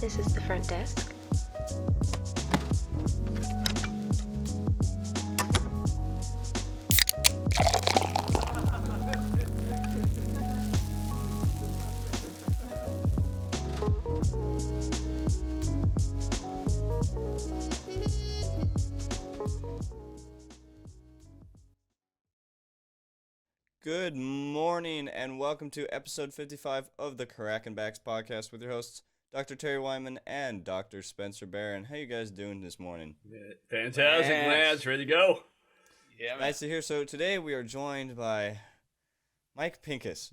This is the front desk. Good morning and welcome to episode 55 of the Backs podcast with your hosts, Dr. Terry Wyman and Dr. Spencer Barron. How you guys doing this morning? Fantastic, Lance. Ready to go? Yeah, Nice to hear. So today we are joined by Mike Pincus.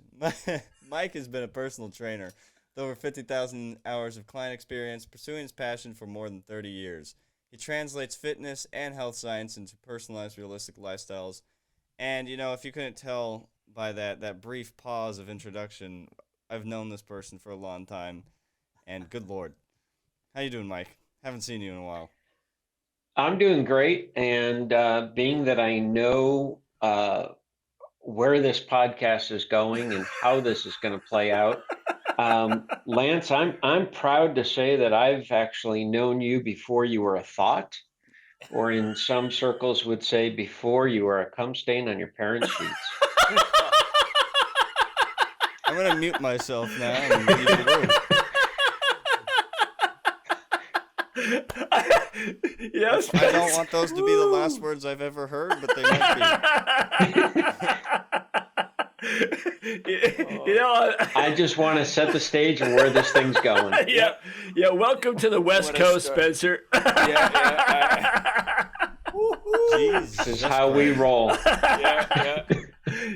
Mike has been a personal trainer with over 50,000 hours of client experience, pursuing his passion for more than 30 years. He translates fitness and health science into personalized, realistic lifestyles. And, you know, if you couldn't tell by that brief pause of introduction, I've known this person for a long time. And good Lord. How you doing, Mike? Haven't seen you in a while. I'm doing great. And being that I know where this podcast is going and how this is going to play out, Lance, I'm proud to say that I've actually known you before you were a thought, or in some circles would say before you were a cum stain on your parents' sheets. I'm going to mute myself now and leave the room. Yes. I don't want those to be the last words I've ever heard, but they might be. You know, I just want to set the stage and where this thing's going. Yeah. Welcome to the West Coast, Spencer. Jesus. This is how we roll. Yeah.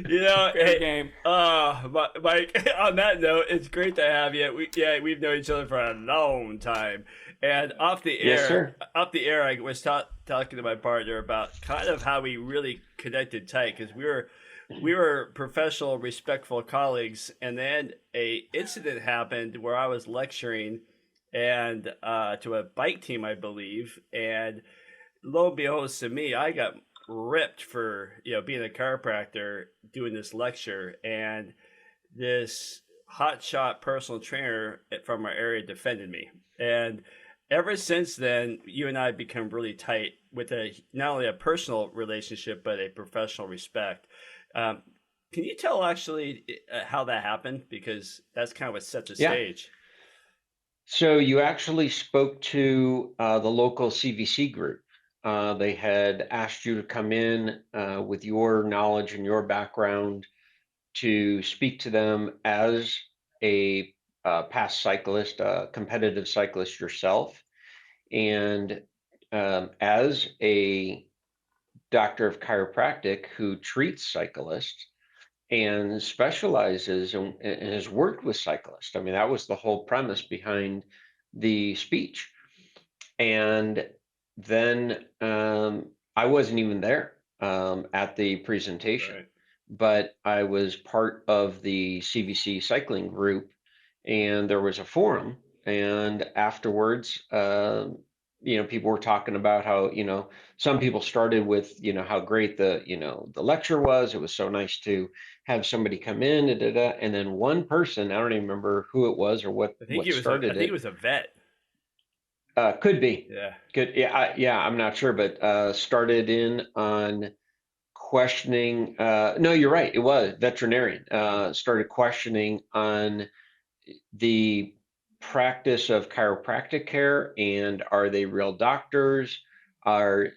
You know, Fair game. Mike, on that note, it's great to have you. We've known each other for a long time. And off the air, Yes, sir. I was talking to my partner about kind of how we really connected tight, because we were professional, respectful colleagues, and then a incident happened where I was lecturing and to a bike team, I believe, and lo and behold, to me, I got ripped for being a chiropractor doing this lecture, and this hotshot personal trainer from our area defended me. And ever since then, you and I have become really tight with not only a personal relationship but a professional respect. Can you tell actually how that happened? Because that's kind of what set the stage. So you actually spoke to the local CVC group. They had asked you to come in with your knowledge and your background to speak to them as a past cyclist, a competitive cyclist yourself, and as a doctor of chiropractic who treats cyclists and specializes and has worked with cyclists. I mean, that was the whole premise behind the speech. And then I wasn't even there at the presentation, Right. but I was part of the CVC cycling group, and there was a forum. And afterwards, people were talking about how, some people started with, how great the lecture was. It was so nice to have somebody come in, and then one person, I don't even remember who it was or what started it. I think it was a vet. Could be. Yeah. Good. Yeah. I'm not sure, but started in on questioning. No, you're right. It was veterinarian. Started questioning on the practice of chiropractic care, and are they real doctors? What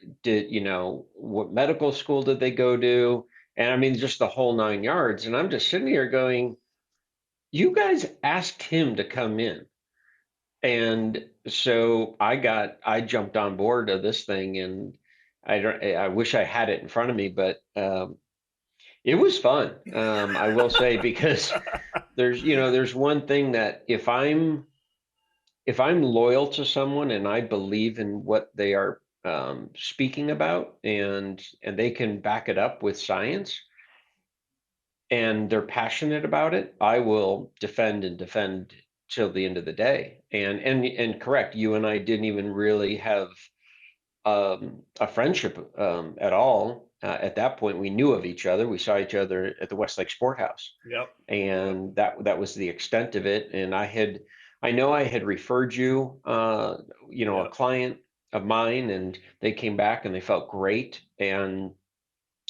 medical school did they go to? And I mean, just the whole 9 yards. And I'm just sitting here going, you guys asked him to come in. And so I jumped on board of this thing, and I wish I had it in front of me, but it was fun. I will say, because there's one thing that if I'm loyal to someone and I believe in what they are speaking about, and they can back it up with science, and they're passionate about it, I will defend till the end of the day. And correct, you and I didn't even really have a friendship at all. At that point, we knew of each other. We saw each other at the Westlake Sport House. Yep. And that was the extent of it. And I had I know I had referred you, a Yeah. client of mine, and they came back and they felt great, and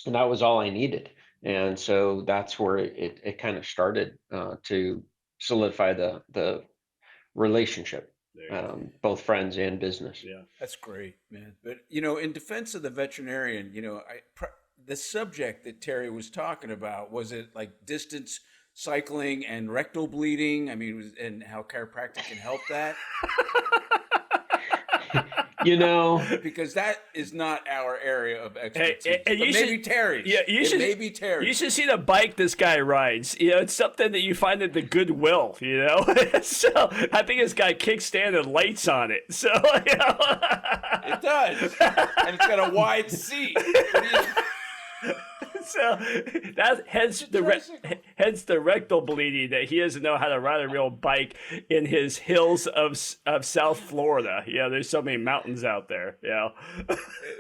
that was all I needed. And so that's where it kind of started to solidify the relationship, There you go. both friends and business. Yeah. That's great, man. But in defense of the veterinarian, the subject that Terry was talking about, was it like distance cycling and rectal bleeding? I mean, and how chiropractic can help that? You know, Because that is not our area of Hey, expertise. and But you maybe should, Terry's. yeah, It may be you Terry's. should see the bike this guy rides. It's something that you find at the Goodwill. So I think it's got kickstand and lights on it. So It does, and it's got a wide seat. So that's hence the rectal bleeding, that he doesn't know how to ride a real bike in his hills of South Florida. There's so many mountains out there. the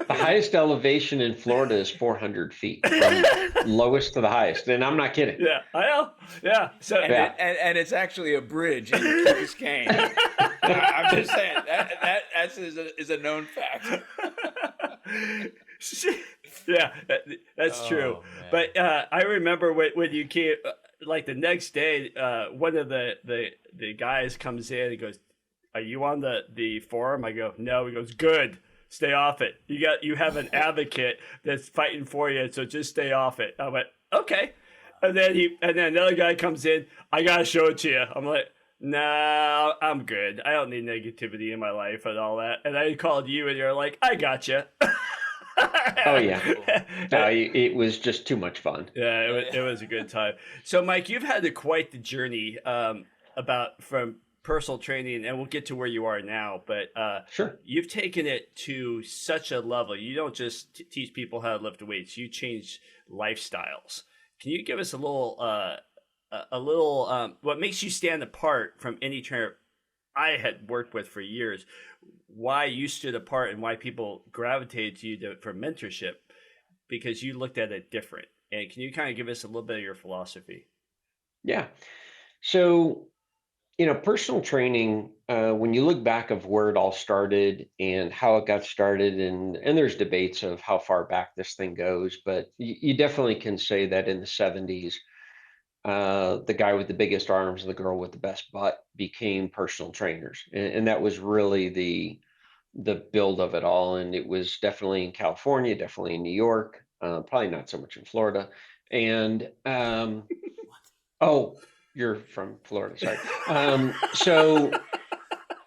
highest elevation in Florida is 400 feet from lowest to the highest. And I'm not kidding. Yeah, I know. Yeah. So Yeah. And it's actually a bridge in Key Biscayne. I'm just saying that is a known fact. Yeah, that's true. Man. But I remember when you came, like the next day, one of the guys comes in and goes, "Are you on the forum?" I go, "No." He goes, "Good. Stay off it. You have an advocate that's fighting for you, so just stay off it." I went, "Okay." And then another guy comes in. "I gotta show it to you." I'm like, "No, I'm good. I don't need negativity in my life and all that." And I called you, and you're like, "I got you." Oh, yeah. No, it was just too much fun. Yeah, it was a good time. So, Mike, you've had quite the journey about from personal training, and we'll get to where you are now. But Sure. you've taken it to such a level. You don't just teach people how to lift weights; you change lifestyles. Can you give us a little what makes you stand apart from any trainer I had worked with for years? Why you stood apart and why people gravitated to you for mentorship? Because you looked at it different. And can you kind of give us a little bit of your philosophy? Yeah. So, personal training, when you look back of where it all started and how it got started, and there's debates of how far back this thing goes, but you definitely can say that in the 70s, the guy with the biggest arms and the girl with the best butt became personal trainers. And that was really the build of it all. And it was definitely in California, definitely in New York, probably not so much in Florida. And oh, you're from Florida, sorry.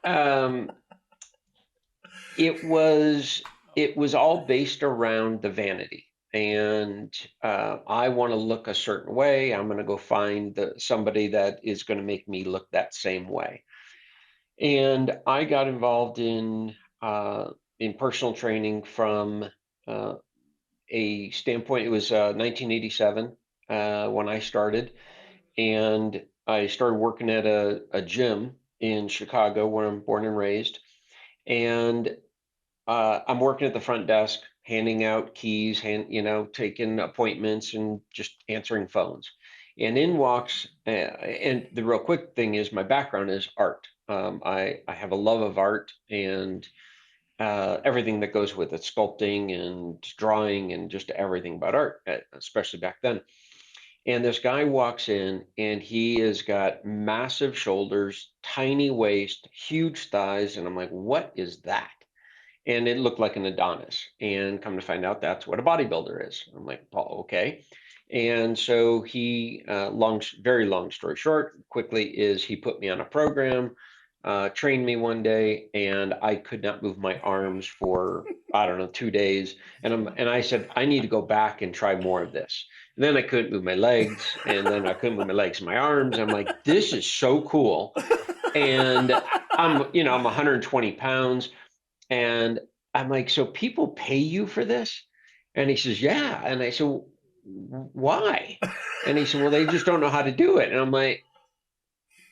Um, it was all based around the vanity. And I want to look a certain way. I'm going to go find somebody that is going to make me look that same way. And I got involved in personal training from uh, a standpoint. It was 1987 when I started, and I started working at a gym in Chicago, where I'm born and raised. And I'm working at the front desk, handing out keys, taking appointments, and just answering phones. And in walks, and the real quick thing is my background is art. I have a love of art and everything that goes with it, sculpting and drawing and just everything about art, especially back then. And this guy walks in and he has got massive shoulders, tiny waist, huge thighs. And I'm like, what is that? And it looked like an Adonis. And come to find out, that's what a bodybuilder is. I'm like, oh, okay. And so he, very long story short, quickly is he put me on a program, trained me one day, and I could not move my arms for, I don't know, 2 days. And I said, I need to go back and try more of this. And then I couldn't move my legs, and then I couldn't move my legs and my arms. I'm like, this is so cool. And I'm 120 pounds. And I'm like, so people pay you for this? And he says, yeah. And I said, why? And he said, well, they just don't know how to do it. And I'm like,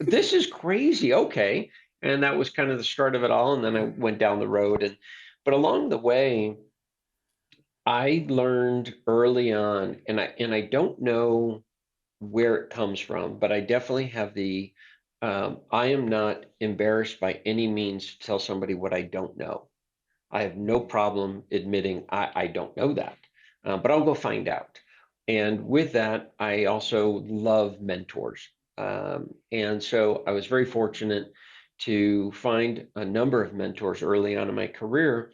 this is crazy. Okay. And that was kind of the start of it all. And then I went down the road. But along the way, I learned early on, and I don't know where it comes from, but I definitely have the I am not embarrassed by any means to tell somebody what I don't know. I have no problem admitting I don't know that, but I'll go find out. And with that, I also love mentors. And so I was very fortunate to find a number of mentors early on in my career.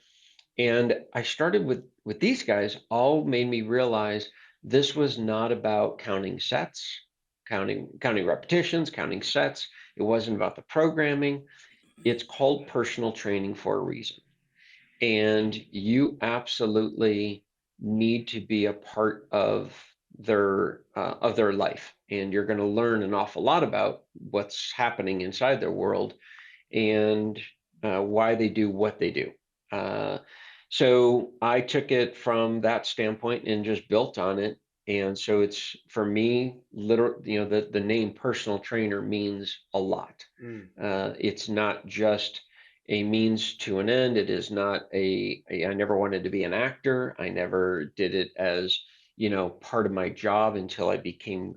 And I started with these guys, all made me realize this was not about counting sets, counting repetitions, counting sets. It wasn't about the programming. It's called personal training for a reason. And you absolutely need to be a part of their life. And you're going to learn an awful lot about what's happening inside their world and why they do what they do. Uh, so I took it from that standpoint and just built on it. And so it's for me, literally, the name personal trainer means a lot. Mm. It's not just a means to an end. It is not I never wanted to be an actor. I never did it as, part of my job until I became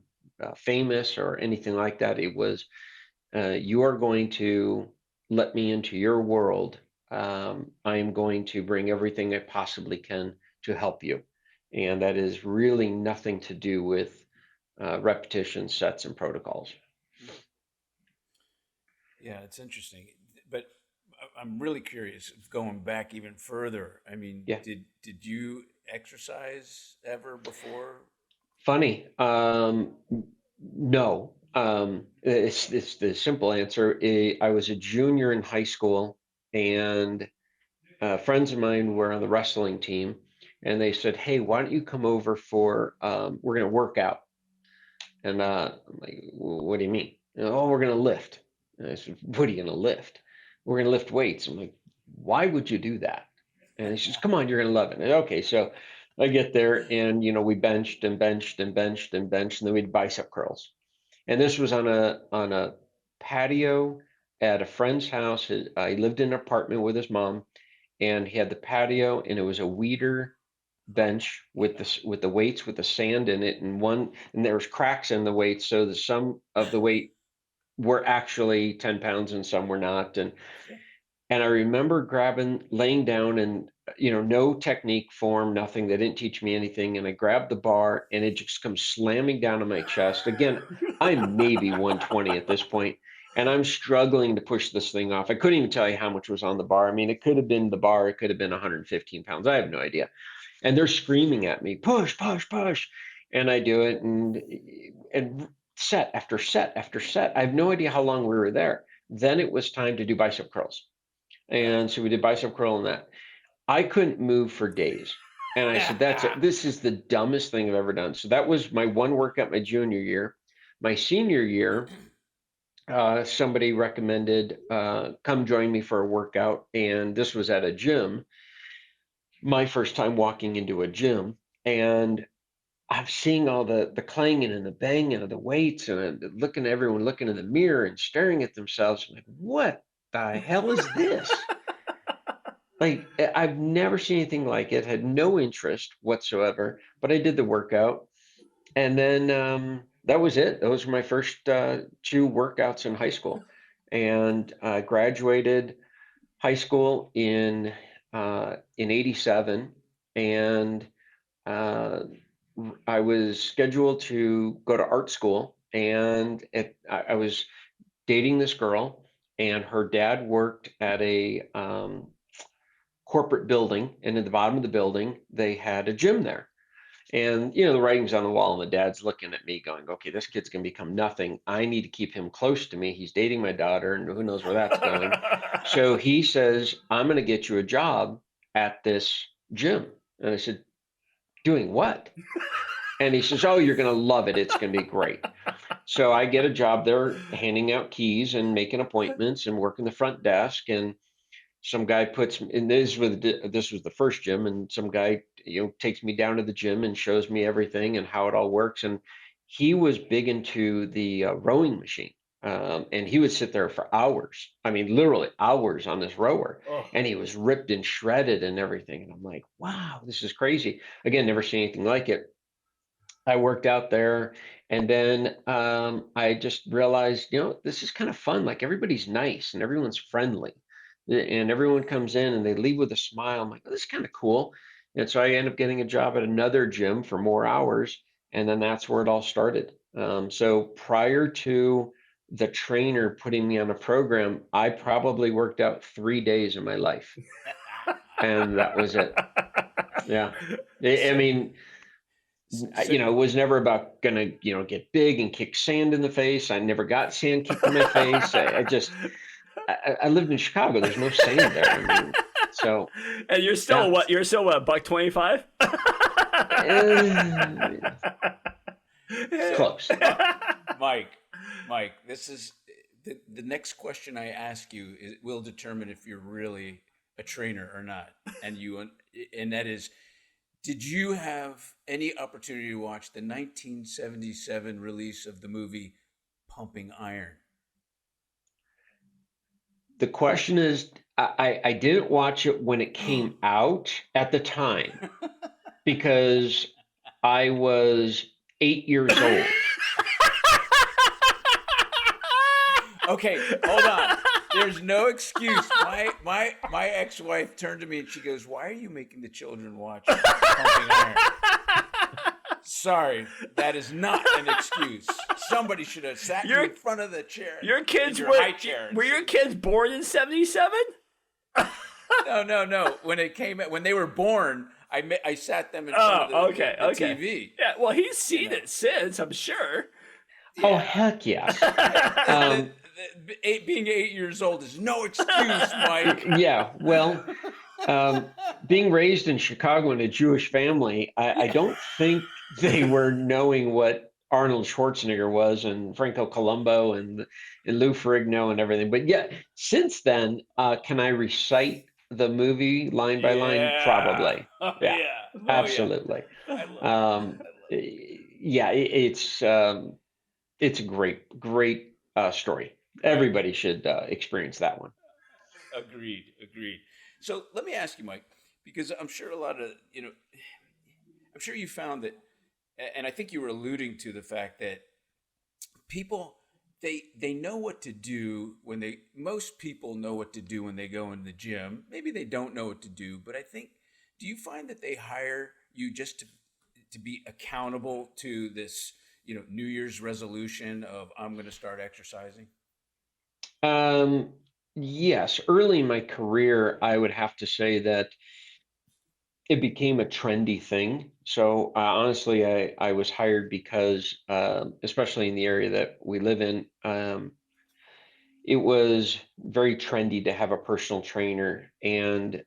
famous or anything like that. It was you are going to let me into your world. I am going to bring everything I possibly can to help you. And that is really nothing to do with repetition, sets, and protocols. Yeah, it's interesting. But I'm really curious, going back even further. I mean, Yeah. did you exercise ever before? Funny. No. It's the simple answer. I was a junior in high school, and friends of mine were on the wrestling team, and they said, "Hey, why don't you come over for we're going to work out." And I'm like, "What do you mean?" "Oh, we're going to lift." And I said, "What are you going to lift?" "We're going to lift weights." I'm like, "Why would you do that?" And he says, "Come on, you're going to love it." And okay, so I get there, and we benched and benched and benched and benched, and then we did bicep curls. And this was on a patio at a friend's house. I lived in an apartment with his mom, and he had the patio, and it was a weeder bench with the weights with the sand in it, and there was cracks in the weights, so the some of the weight were actually 10 pounds and some were not. Sure. And I remember laying down, and no technique form, nothing. They didn't teach me anything. And I grabbed the bar, and it just comes slamming down on my chest. Again, I'm maybe 120 at this point, and I'm struggling to push this thing off. I couldn't even tell you how much was on the bar. I mean, it could have been the bar, it could have been 115 pounds. I have no idea. And they're screaming at me, push, push, push. And I do it, and set after set after set. I have no idea how long we were there. Then it was time to do bicep curls. And so we did bicep curl and that. I couldn't move for days. And I said, that's it. This is the dumbest thing I've ever done. So that was my one workout my junior year. My senior year, somebody recommended come join me for a workout. And this was at a gym, my first time walking into a gym. And I'm seeing all the clanging and the banging of the weights, and I'm looking at everyone looking in the mirror and staring at themselves. I'm like, what the hell is this? Like, I've never seen anything like it, had no interest whatsoever, but I did the workout. And then that was it. Those were my first two workouts in high school. And I graduated high school in '87. And uh, I was scheduled to go to art school. And I was dating this girl, and her dad worked at a corporate building, and at the bottom of the building they had a gym there. And the writing's on the wall, and the dad's looking at me going, okay, this kid's going to become nothing. I need to keep him close to me. He's dating my daughter, and who knows where that's going. So he says, I'm going to get you a job at this gym. And I said, doing what? And he says, oh, you're going to love it. It's going to be great. So I get a job there handing out keys and making appointments and working the front desk. And some guy puts, and this was the first gym, and some guy takes me down to the gym and shows me everything and how it all works. And he was big into the rowing machine, and he would sit there for hours. I mean, literally hours on this rower, Oh, and he was ripped and shredded and everything. And I'm like, wow, this is crazy. Again, never seen anything like it. I worked out there, and then I just realized, this is kind of fun. Like everybody's nice and everyone's friendly, and everyone comes in and they leave with a smile. I'm like, oh, this is kind of cool. And so I end up getting a job at another gym for more hours, and then that's where it all started. So prior to the trainer putting me on a program, I probably worked out 3 days in my life, and that was it. Yeah. I So, mean, so it was never about gonna, get big and kick sand in the face. I never got sand kicked in my face. I lived in Chicago. There's no sand there. I mean, so And you're still yeah. what? You're still what? $1.25. Eh, so close. Mike, Mike, this is the next question I ask you will determine if you're really a trainer or not. And that is, did you have any opportunity to watch the 1977 release of the movie Pumping Iron? The question is, I didn't watch it when it came out at the time because I was 8 years old. Okay, hold on. There's no excuse. My ex-wife turned to me and she goes, "Why are you making the children watch Pumping Iron?" Sorry, that is not an excuse. Somebody should have sat you in front of the chair. Your kids in your high chair. were your kids born in 77? No. When they were born, I sat them in front of the TV. Yeah, well, he's seen it since, I'm sure. Oh, heck yes. Being 8 years old is no excuse, Mike. Yeah, well, being raised in Chicago in a Jewish family, I don't think they were knowing what Arnold Schwarzenegger was and Franco Columbo and Lou Ferrigno and everything. But yeah, since then, can I recite the movie line by line? Yeah. Probably. Oh, Yeah, yeah. Oh, absolutely. yeah. I love Um, yeah, it's a great story. Everybody should experience that one. Agreed. So let me ask you, Mike, because I'm sure I'm sure you found that, and I think you were alluding to the fact that people they know what to do when most people know what to do when they go in the gym. Maybe they don't know what to do, but I think, do you find that they hire you just to be accountable to this, New Year's resolution of I'm going to start exercising? Um, yes, early in my career, I would have to say that it became a trendy thing. So honestly, I was hired because, especially in the area that we live in, it was very trendy to have a personal trainer, and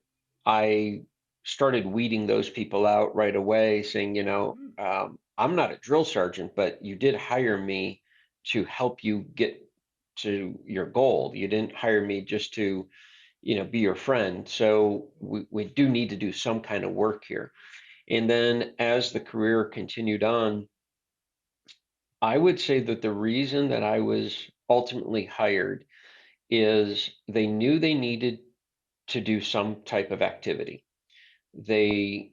I started weeding those people out right away, saying, I'm not a drill sergeant, but you did hire me to help you get to your goal. You didn't hire me just to, be your friend. So we do need to do some kind of work here. And then as the career continued on, I would say that the reason that I was ultimately hired is they knew they needed to do some type of activity. They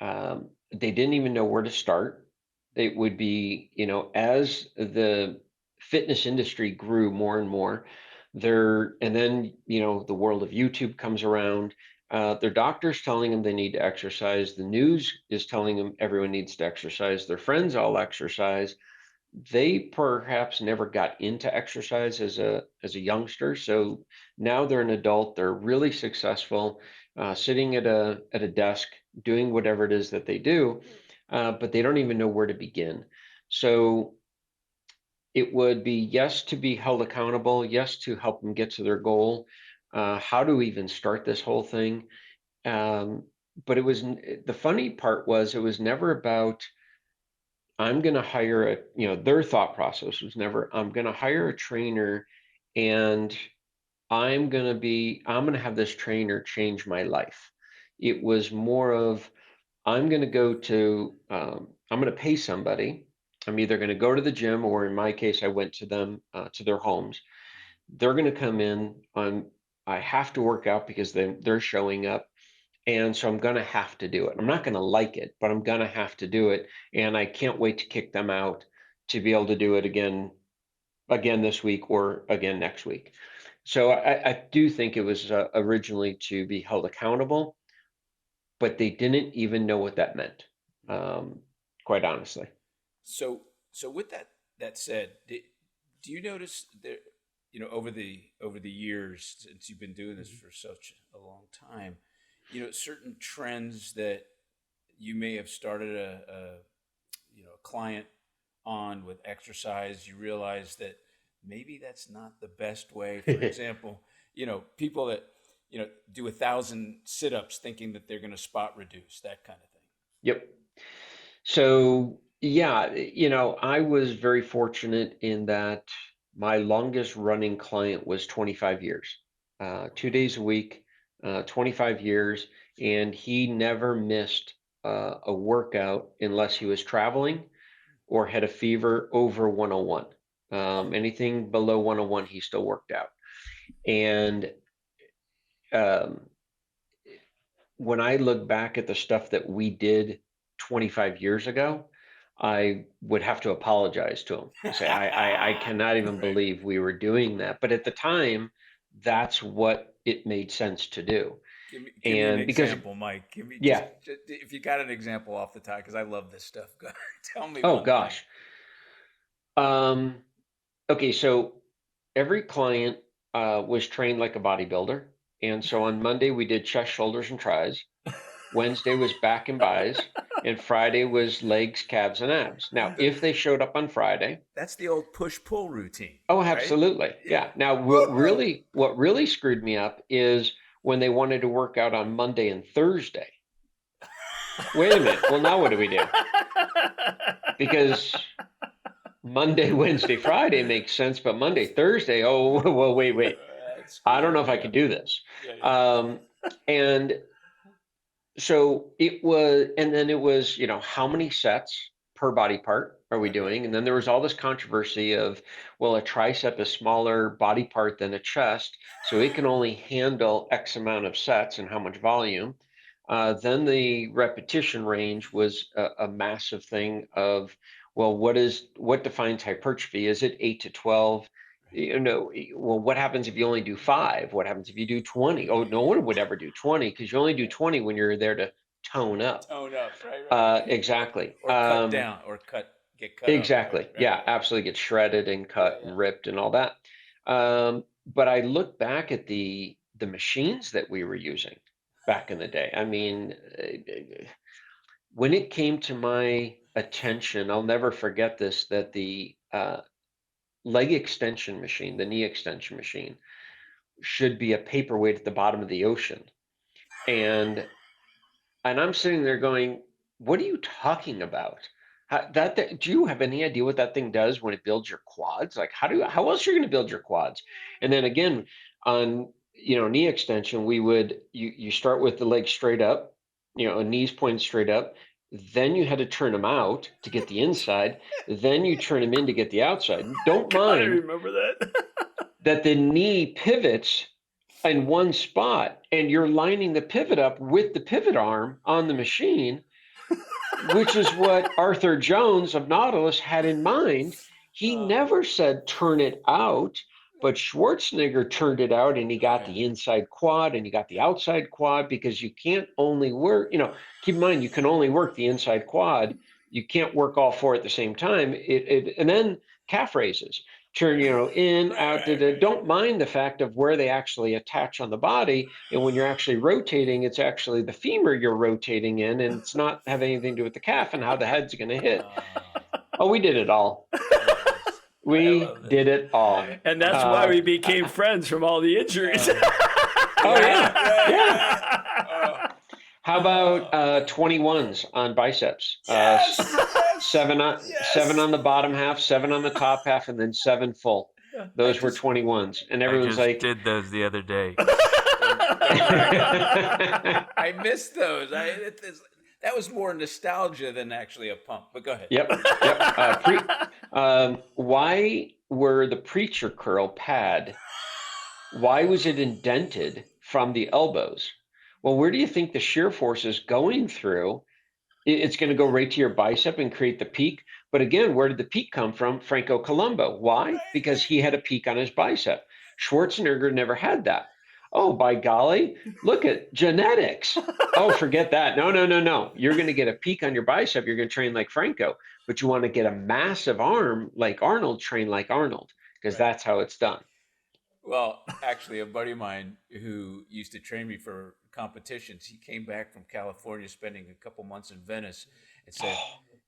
didn't even know where to start. It would be, as the fitness industry grew more and more, and then, the world of YouTube comes around. Their doctor's telling them they need to exercise. The news is telling them everyone needs to exercise. Their friends all exercise. They perhaps never got into exercise as a youngster, so now they're an adult. They're really successful, sitting at a desk doing whatever it is that they do, but they don't even know where to begin. So it would be, yes, to be held accountable, yes, to help them get to their goal. How to even start this whole thing? Um, but the funny part was it was never about I'm going to hire their thought process was never, I'm going to hire a trainer and I'm going to have this trainer change my life. It was more of, I'm going to I'm going to pay somebody. I'm either going to go to the gym, or in my case, I went to them, to their homes. They're going to come in. I have to work out because they're showing up, And so I'm going to have to do it. I'm not going to like it, but I'm going to have to do it. And I can't wait to kick them out to be able to do it again this week or again next week. So I do think it was originally to be held accountable, but they didn't even know what that meant, quite honestly. So, so with that said, do you notice there, over the years since you've been doing this for such a long time, certain trends that you may have started a client on with exercise, you realize that maybe that's not the best way. For example, people that do 1,000 sit-ups thinking that they're going to spot reduce, that kind of thing. Yep. So yeah, I was very fortunate in that my longest running client was 25 years, 2 days a week, 25 years, and he never missed a workout unless he was traveling or had a fever over 101. Anything below 101, he still worked out. And um, when I look back at the stuff that we did 25 years ago, I would have to apologize to him and say, I cannot even Right. believe we were doing that. But at the time, that's what it made sense to do. Give me an And because, example, Mike. Give me yeah, just if you got an example off the top, because I love this stuff. Tell me oh one thing. gosh. Um, okay, so every client was trained like a bodybuilder. And so on Monday, we did chest, shoulders, and tries. Wednesday was back and buys, and Friday was legs, calves, and abs. Now, if they showed up on Friday, That's the old push pull routine, oh, right? absolutely, Yeah. yeah. Now, what really screwed me up is when they wanted to work out on Monday and Thursday. Wait a minute. Well, now what do we do? Because Monday, Wednesday, Friday makes sense, but Monday, Thursday, oh, well, wait. That I screws don't know if I everything could up. do this. Yeah, yeah. And so it was, and then it was, how many sets per body part are we Right. doing? And then there was all this controversy of, well, a tricep is smaller body part than a chest, so it can only handle X amount of sets and how much volume. Then the repetition range was a massive thing of, well, what defines hypertrophy? Is it 8 to 12? Well, what happens if you only do 5? What happens if you do 20? Oh, no one would ever do 20 because you only do 20 when you're there to tone up. Tone up. Right. Exactly. Or cut down, or get cut up. Right. Exactly. Right. Yeah, absolutely get shredded and Yeah, cut yeah. and ripped and all that. But I look back at the machines that we were using back in the day. I mean, when it came to my attention, I'll never forget this, that the leg extension machine, the knee extension machine, should be a paperweight at the bottom of the ocean. And I'm sitting there going, what are you talking about? Do you have any idea what that thing does when it builds your quads? Like how else are you going to build your quads? And then again, on knee extension, you start with the leg straight up, knees pointed straight up. Then you had to turn them out to get the inside. Then you turn them in to get the outside. Don't God, I mind remember that. that the knee pivots in one spot and you're lining the pivot up with the pivot arm on the machine, which is what Arthur Jones of Nautilus had in mind. He never said turn it out, but Schwarzenegger turned it out and he got Yeah. the inside quad and he got the outside quad because you can't only work, keep in mind, you can only work the inside quad. You can't work all four at the same time. And then calf raises turn, in, out, Right. don't mind the fact of where they actually attach on the body. And when you're actually rotating, it's actually the femur you're rotating in, and it's not have anything to do with the calf and how the head's going to hit. Oh, we did it all. I love this. I We love this. did it all. And that's why we became friends from all the injuries. Oh, yeah. Right. Yeah. Right. How about 21s on biceps? Yes. Seven on Yes. the bottom half, 7 on the top half, and then 7 full. Those were 21s. And I everyone's just like, did those the other day. I missed those. That was more nostalgia than actually a pump. But go ahead. Yep. Why were the preacher curl pad? Why was it indented from the elbows? Well, where do you think the shear force is going through? It's going to go right to your bicep and create the peak. But again, where did the peak come from? Franco Columbu. Why? Because he had a peak on his bicep. Schwarzenegger never had that. Oh, by golly, look at genetics. Oh, forget that. No, no, no, no. You're going to get a peak on your bicep. You're going to train like Franco, but you want to get a massive arm like Arnold, train like Arnold, because Right. that's how it's done. Well, actually, a buddy of mine who used to train me for competitions, he came back from California, spending a couple months in Venice, and said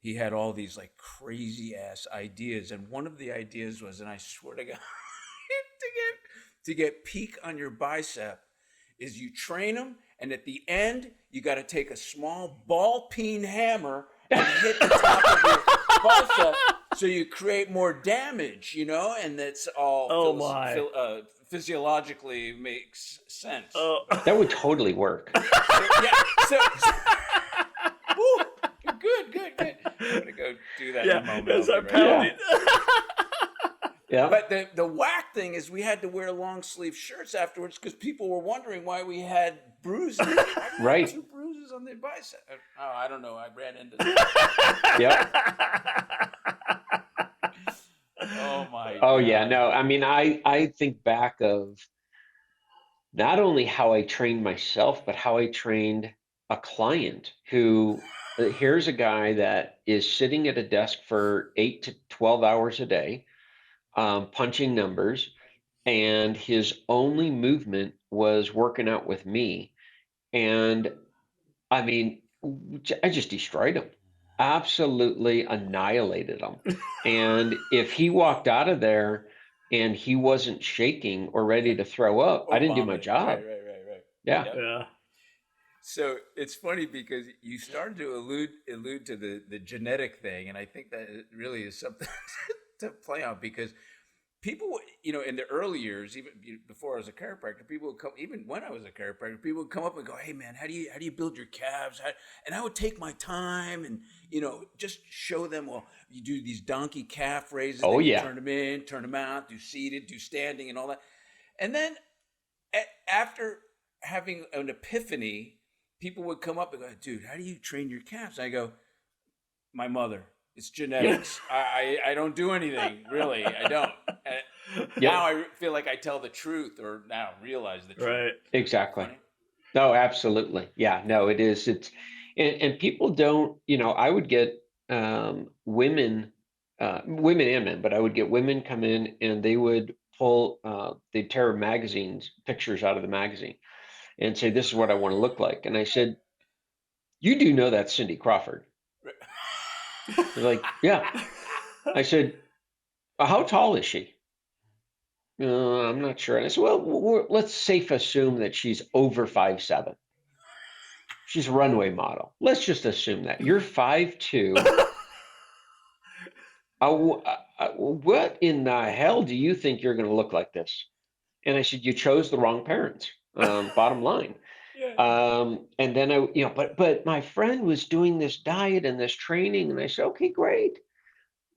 he had all these like crazy ass ideas. And one of the ideas was, and I swear to God, to get peak on your bicep, is you train them, and at the end, you got to take a small ball peen hammer and hit the top of your bicep so you create more damage, and that's all Oh my. physiologically makes sense. Oh. That would totally work. Yeah, woo, good. I'm gonna go do that in a Yeah, moment. that's I'll our be right back. pounding. Yeah. But the whack thing is we had to wear long sleeve shirts afterwards because people were wondering why we had bruises. Why do you have Right. 2 bruises on the bicep? Oh, I don't know. I ran into that. Yep. Oh my Oh God. yeah, no. I mean, I think back of not only how I trained myself, but how I trained a client who here's a guy that is sitting at a desk for 8 to 12 hours a day, punching numbers, and his only movement was working out with me. And I mean, I just destroyed him, absolutely annihilated him. And if he walked out of there and he wasn't shaking or ready to throw up, I Or didn't do my vomiting. Right. job. Yeah. Yep. Yeah. So it's funny because you started to allude to the genetic thing, and I think that it really is something to play on because people, in the early years, even before I was a chiropractor, people would come. Even when I was a chiropractor, people would come up and go, "Hey, man, how do you build your calves?" And I would take my time and just show them. Well, you do these donkey calf raises, Oh then you yeah. turn them in, turn them out, do seated, do standing, and all that. And then after having an epiphany, people would come up and go, "Dude, how do you train your calves?" I go, "My mother. It's genetics. I don't do anything really. I don't." Now I feel like I tell the truth, or now realize the truth. Right. Exactly. Funny. No, absolutely. Yeah, no, it is. And people don't, I would get women, women and men, but I would get women come in and they would they'd tear magazines, pictures out of the magazine and say, "This is what I want to look like." And I said, "You do know that's Cindy Crawford." They're like, "Yeah." I said, "How tall is she?" I'm not sure. And I said, "Well, let's safe assume that she's over 5'7". She's a runway model. Let's just assume that you're 5'2". What in the hell do you think you're going to look like this? And I said, "You chose the wrong parents. Bottom line." And then but my friend was doing this diet and this training, and I said, "Okay, great.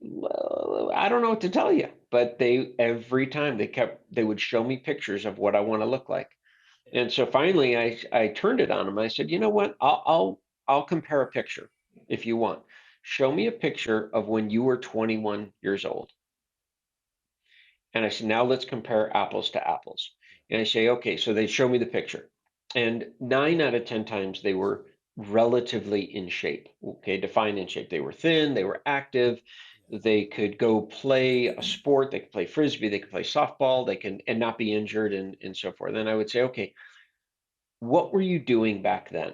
Well, I don't know what to tell you." But every time they would show me pictures of what I want to look like. And so finally, I turned it on him. I said, "You know what? I'll compare a picture if you want. Show me a picture of when you were 21 years old." And I said, "Now let's compare apples to apples." And I say, "Okay." So they show me the picture, and 9 out of 10 times they were relatively in shape. Okay, define in shape. They were thin. They were active. They could go play a sport. They could play frisbee. They could play softball. They can and not be injured and so forth. Then I would say, "Okay, what were you doing back then?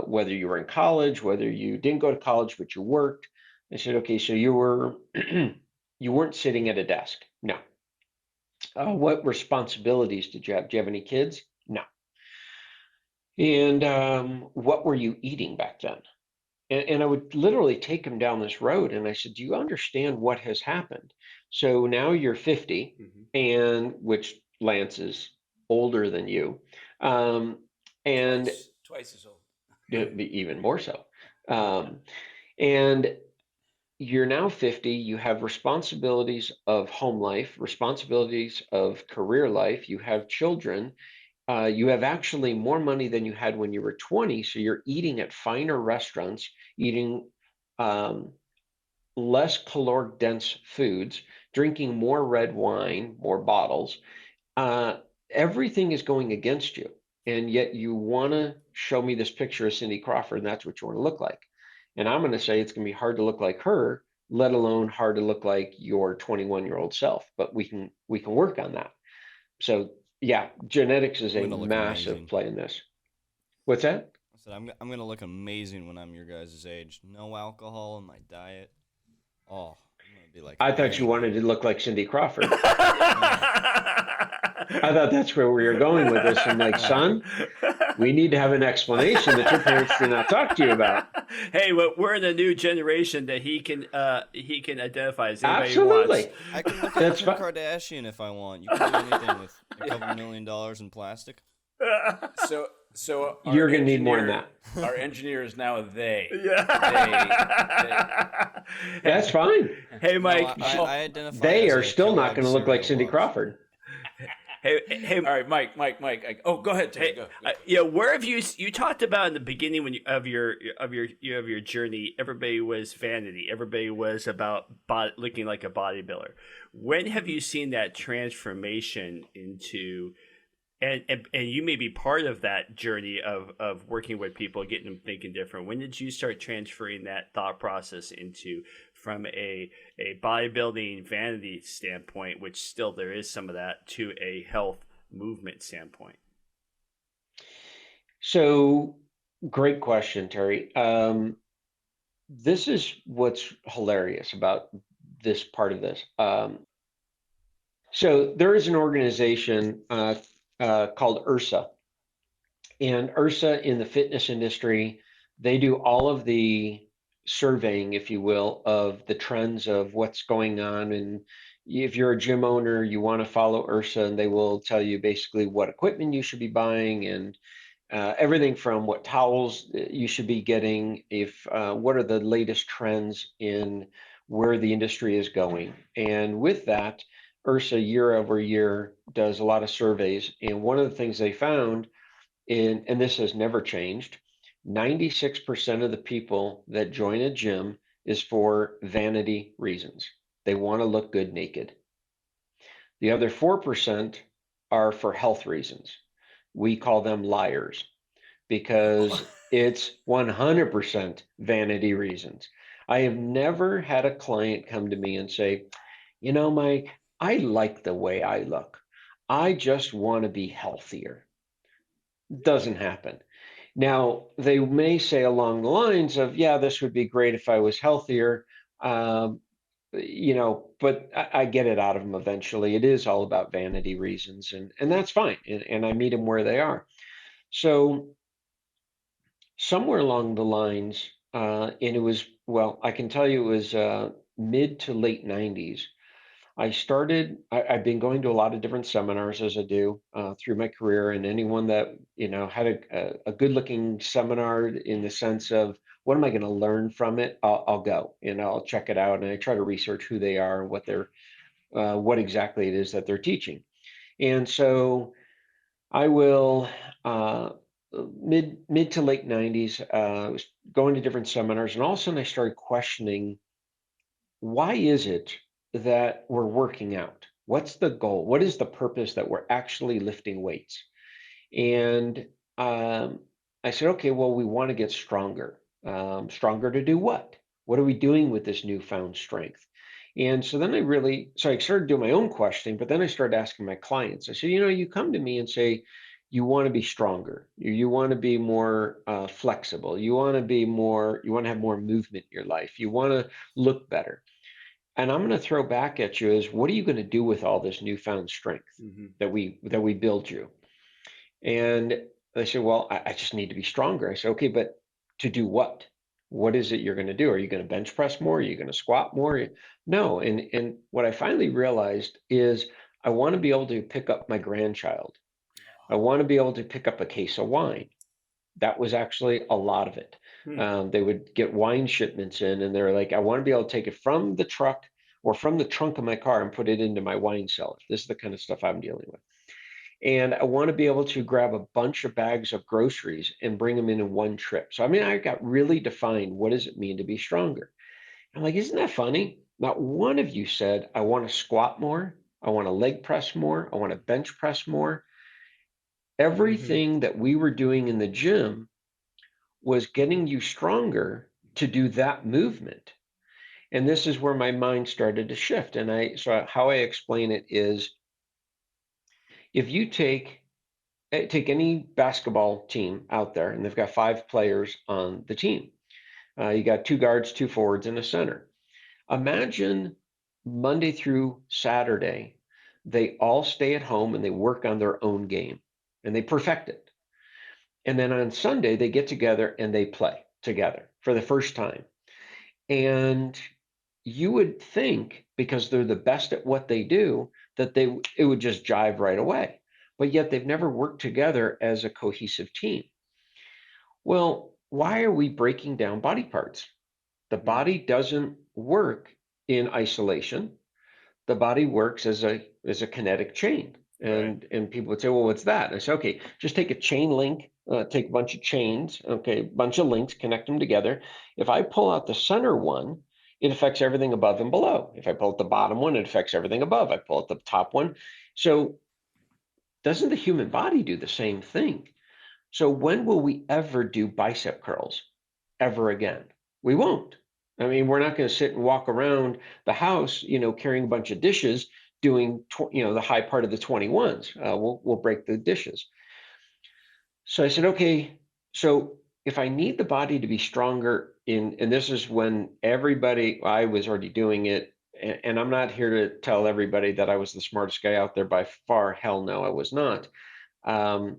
Whether you were in college, whether you didn't go to college, but you worked." I said, "Okay, so you were you weren't sitting at a desk. No. What responsibilities did you have? Do you have any kids? No. And what were you eating back then?" And I would literally take him down this road, and I said, "Do you understand what has happened? So now you're 50, and which Lance is older than you, and Twice as old. even more so. Um, and you're now 50, you have responsibilities of home life, responsibilities of career life, you have children. you have actually more money than you had when you were 20. So you're eating at finer restaurants, eating um, less caloric dense foods, drinking more red wine, more bottles. Uh, Everything is going against you. And yet you want to show me this picture of Cindy Crawford, and that's what you want to look like. And I'm going to say it's going to be hard to look like her, let alone hard to look like your 21-year-old self. But we can work on that. So yeah, genetics is I'm a gonna look massive amazing. play in this. What's that? I said I'm gonna look amazing when I'm your guys' age. No alcohol in my diet. Oh, I'm gonna be like I thought you Randy. wanted to look like Cindy Crawford. Oh, I thought that's where we were going with this. I'm like, oh. son, we need to have an explanation that your parents did not talk to you about. Hey, well, we're in a new generation that he can identify as anybody he wants. Absolutely. I can look at That's Kim fine. Kardashian if I want. You can do anything with a couple $1 million in plastic. So You're going to need more than that. our engineer is now a they. Yeah. That's fine. Hey, No, Mike. I identify They as are a still not going Kellogg's to look like cereal Cindy box. Crawford. Hey, All right, Mike. Oh, go ahead, Terry. Hey, Go. yeah, where have you talked about in the beginning of your journey? Everybody was vanity. Everybody was about looking like a bodybuilder. When have you seen that transformation into? And you may be part of that journey of working with people, getting them thinking different. When did you start transferring that thought process into from a bodybuilding vanity standpoint, which still there is some of that, to a health movement standpoint? So, great question, Terry. This is what's hilarious about this part of this. So, there is an organization called URSA, and URSA in the fitness industry, they do all of the surveying, if you will, of the trends of what's going on. And if you're a gym owner, you want to follow URSA, and they will tell you basically what equipment you should be buying and everything from what towels you should be getting, if what are the latest trends in where the industry is going. And with that, URSA year over year does a lot of surveys. And one of the things they found and this has never changed, 96% of the people that join a gym is for vanity reasons. They want to look good naked. The other 4% are for health reasons. We call them liars because it's 100% vanity reasons. I have never had a client come to me and say, Mike, I like the way I look. I just want to be healthier. Doesn't happen. Now, they may say along the lines of, yeah, this would be great if I was healthier, um, but I get it out of them eventually. It is all about vanity reasons, and that's fine. And I meet them where they are. So somewhere along the lines, and it was, well, I can tell you it was mid to late 90s. I've been going to a lot of different seminars as I do through my career, and anyone that, had a good looking seminar in the sense of what am I going to learn from it, I'll go and I'll check it out, and I try to research who they are and what exactly it is that they're teaching. And so I will, mid to late 90s, I was going to different seminars, and all of a sudden I started questioning, why is it that we're working out? What's the goal? What is the purpose that we're actually lifting weights? And I said, okay, well, we want to get stronger. Stronger to do what? What are we doing with this newfound strength? And so then I started doing my own questioning, but then I started asking my clients. I said, you come to me and say, you want to be stronger. You want to be more flexible. You want to have more movement in your life. You want to look better. And I'm going to throw back at you is, what are you going to do with all this newfound strength Mm-hmm. that we build you? And they said, well, I just need to be stronger. I said, okay, but to do what? What is it you're going to do? Are you going to bench press more? Are you going to squat more? No. And what I finally realized is I want to be able to pick up my grandchild. I want to be able to pick up a case of wine. That was actually a lot of it. Hmm. They would get wine shipments in, and they're like, I want to be able to take it from the truck or from the trunk of my car and put it into my wine cellar. This is the kind of stuff I'm dealing with. And I want to be able to grab a bunch of bags of groceries and bring them in one trip. So, I mean, I got really defined what does it mean to be stronger? I'm like, isn't that funny? Not one of you said, I want to squat more. I want to leg press more. I want to bench press more. Hmm. Everything that we were doing in the gym was getting you stronger to do that movement. And this is where my mind started to shift. And so how I explain it is if you take any basketball team out there and they've got 5 players on the team, you got 2 guards, 2 forwards, and a center. Imagine Monday through Saturday, they all stay at home and they work on their own game and they perfect it. And then on Sunday, they get together and they play together for the first time. And you would think because they're the best at what they do that it would just jive right away. But yet they've never worked together as a cohesive team. Well, why are we breaking down body parts? The body doesn't work in isolation. The body works as a kinetic chain. Right. And people would say, well, what's that? And I say, okay, just take a chain link, take a bunch of chains, okay, bunch of links, connect them together. If I pull out the center one, it affects everything above and below. If I pull out the bottom one, it affects everything above. I pull out the top one. So doesn't the human body do the same thing? So when will we ever do bicep curls ever again? We won't. I mean, we're not going to sit and walk around the house, carrying a bunch of dishes, doing, the high part of the 21s. We'll break the dishes. So I said, okay, so if I need the body to be stronger and this is when I was already doing it, and I'm not here to tell everybody that I was the smartest guy out there by far. Hell no, I was not. Um,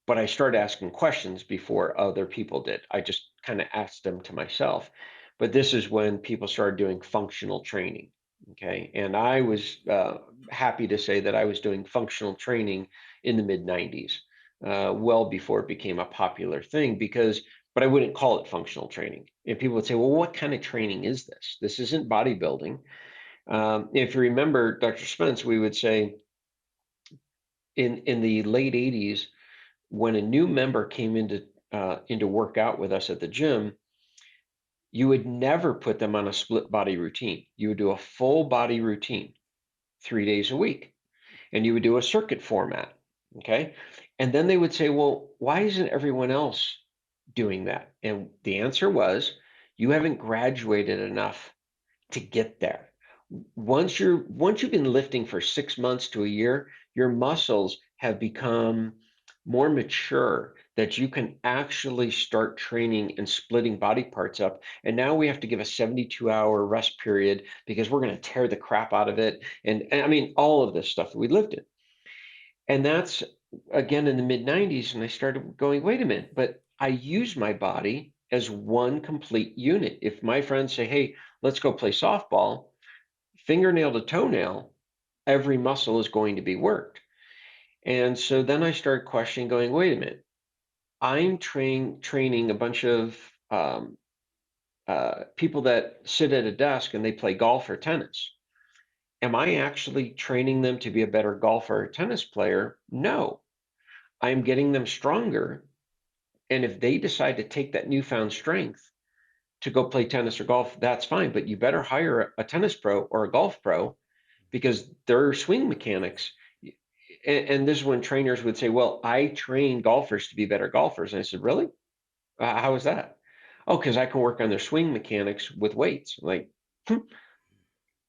but I started asking questions before other people did. I just kind of asked them to myself. But this is when people started doing functional training. Okay. And I was happy to say that I was doing functional training in the mid 90s, well before it became a popular thing but I wouldn't call it functional training. And people would say, well, what kind of training is this? This isn't bodybuilding. If you remember Dr. Spence, we would say in the late 80s, when a new member came into work out with us at the gym, you would never put them on a split body routine. You would do a full body routine 3 days a week, and you would do a circuit format. Okay. And then they would say, well, why isn't everyone else doing that? And the answer was, you haven't graduated enough to get there. Once you've been lifting for 6 months to a year, your muscles have become more mature that you can actually start training and splitting body parts up. And now we have to give a 72-hour rest period because we're going to tear the crap out of it. And I mean, all of this stuff that we lifted. And that's again in the mid 90s. And I started going, wait a minute, but I use my body as one complete unit. If my friends say, hey, let's go play softball, fingernail to toenail, every muscle is going to be worked. And so then I started questioning, going, wait a minute, I'm training a bunch of people that sit at a desk and they play golf or tennis. Am I actually training them to be a better golfer or tennis player? No, I'm getting them stronger. And if they decide to take that newfound strength to go play tennis or golf, that's fine. But you better hire a tennis pro or a golf pro because their swing mechanics. And this is when trainers would say, well, I train golfers to be better golfers. And I said, really? How is that? Oh, because I can work on their swing mechanics with weights. Like,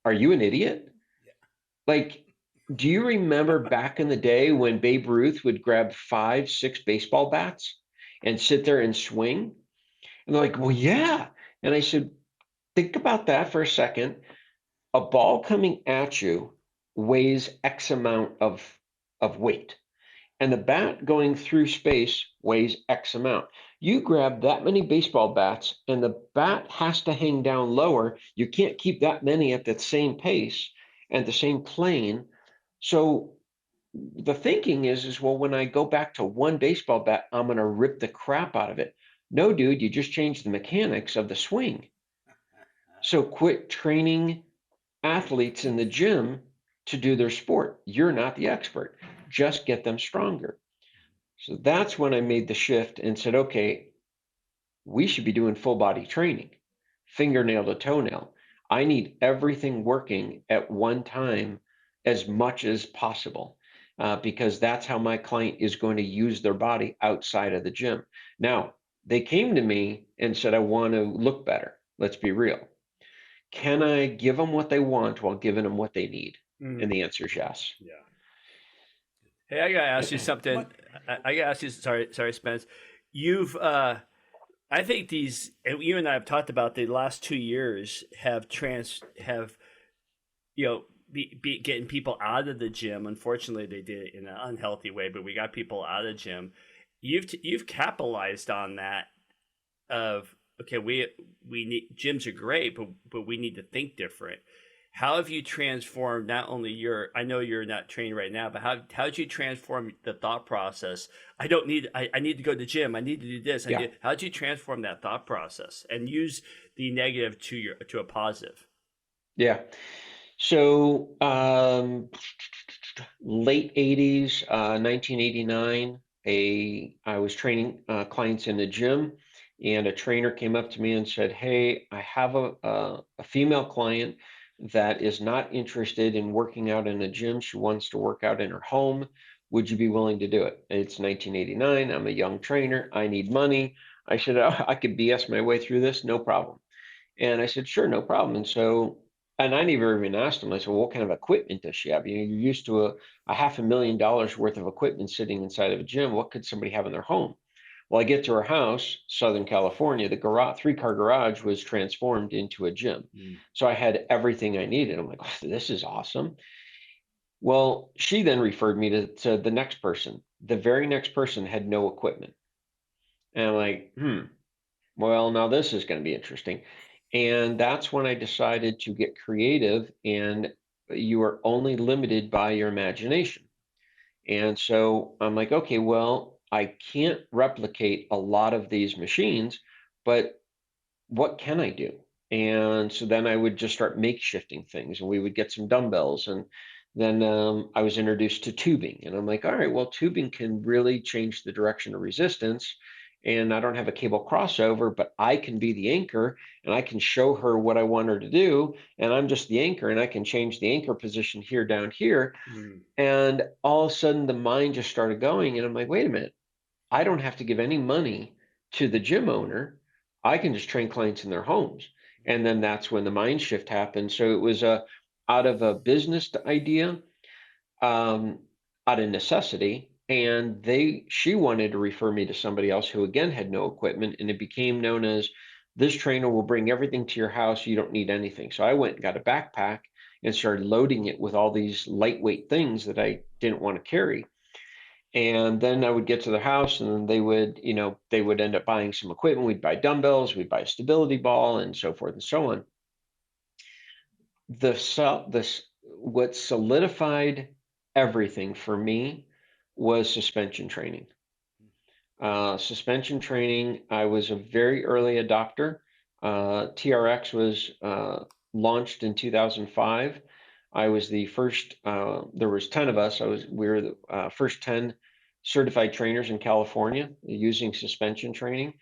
are you an idiot? Like, do you remember back in the day when Babe Ruth would grab 5, 6 baseball bats and sit there and swing? And they're like, well, yeah. And I said, think about that for a second. A ball coming at you weighs X amount of weight, and the bat going through space weighs X amount. You grab that many baseball bats, and the bat has to hang down lower. You can't keep that many at the same pace and the same plane. So the thinking is well, when I go back to one baseball bat, I'm going to rip the crap out of it. No, dude, you just changed the mechanics of the swing. So quit training athletes in the gym to do their sport. You're not the expert. just get them stronger. So that's when I made the shift and said, okay, we should be doing full body training, fingernail to toenail. I need everything working at one time as much as possible, because that's how my client is going to use their body outside of the gym. Now, they came to me and said, I want to look better. Let's be real. Can I give them what they want while giving them what they need? And the answer is yes. Yeah. Hey, I gotta ask you something. My- I gotta ask you. Sorry, Spence. You've, I think these, and you and I have talked about the last 2 years have, be getting people out of the gym. Unfortunately, they did it in an unhealthy way, but we got people out of the gym. You've capitalized on that. Of okay, we need gyms are great, but we need to think different. How have you transformed not only your? I know you're not trained right now, but how did you transform the thought process? I need to go to the gym. I need to do this. Yeah. How did you transform that thought process and use the negative to a positive? Yeah. So late 80s, 1989, I was training clients in the gym, and a trainer came up to me and said, hey, I have a female client that is not interested in working out in a gym. She wants to work out in her home. Would you be willing to do it? It's 1989. I'm a young trainer. I need money. I said, oh, I could BS my way through this, no problem. And I said, sure, no problem. And so, and I never even asked him, I said, well, what kind of equipment does she have? You know, you're used to a $500,000 worth of equipment sitting inside of a gym. What could somebody have in their home? Well, I get to her house, Southern California, the garage, 3-car garage was transformed into a gym. So I had everything I needed. I'm like, oh, this is awesome. Well, she then referred me to the next person. The very next person had no equipment. And I'm like, well, now this is going to be interesting. And that's when I decided to get creative, and you are only limited by your imagination. And so I'm like, okay, well, I can't replicate a lot of these machines, but what can I do? And so then I would just start makeshifting things, and we would get some dumbbells. And then I was introduced to tubing, and I'm like, all right, well, tubing can really change the direction of resistance. And I don't have a cable crossover, but I can be the anchor, and I can show her what I want her to do. And I'm just the anchor, and I can change the anchor position here, down here. And all of a sudden, the mind just started going. And I'm like, wait a minute, I don't have to give any money to the gym owner. I can just train clients in their homes. And then that's when the mind shift happened. So it was out of a business idea, um, out of necessity. And she wanted to refer me to somebody else who again had no equipment. And it became known as, this trainer will bring everything to your house. You don't need anything. So I went and got a backpack and started loading it with all these lightweight things that I didn't want to carry. And then I would get to their house, and then they would end up buying some equipment. We'd buy dumbbells, we'd buy a stability ball, and so forth and so on. What solidified everything for me was suspension training. Suspension training, I was a very early adopter. TRX was launched in 2005. I was the first, there was 10 of us. We were the first 10 certified trainers in California using suspension training.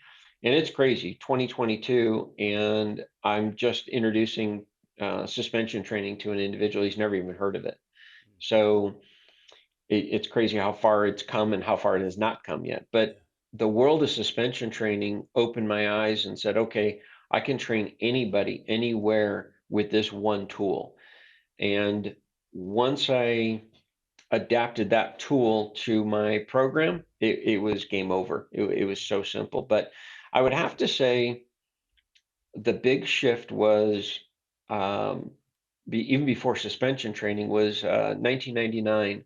And it's crazy, 2022, and I'm just introducing suspension training to an individual. He's never even heard of it. So it's crazy how far it's come and how far it has not come yet. But the world of suspension training opened my eyes and said, okay, I can train anybody, anywhere with this one tool. And once I adapted that tool to my program, it was game over. It was so simple. But I would have to say the big shift was, even before suspension training, was 1999.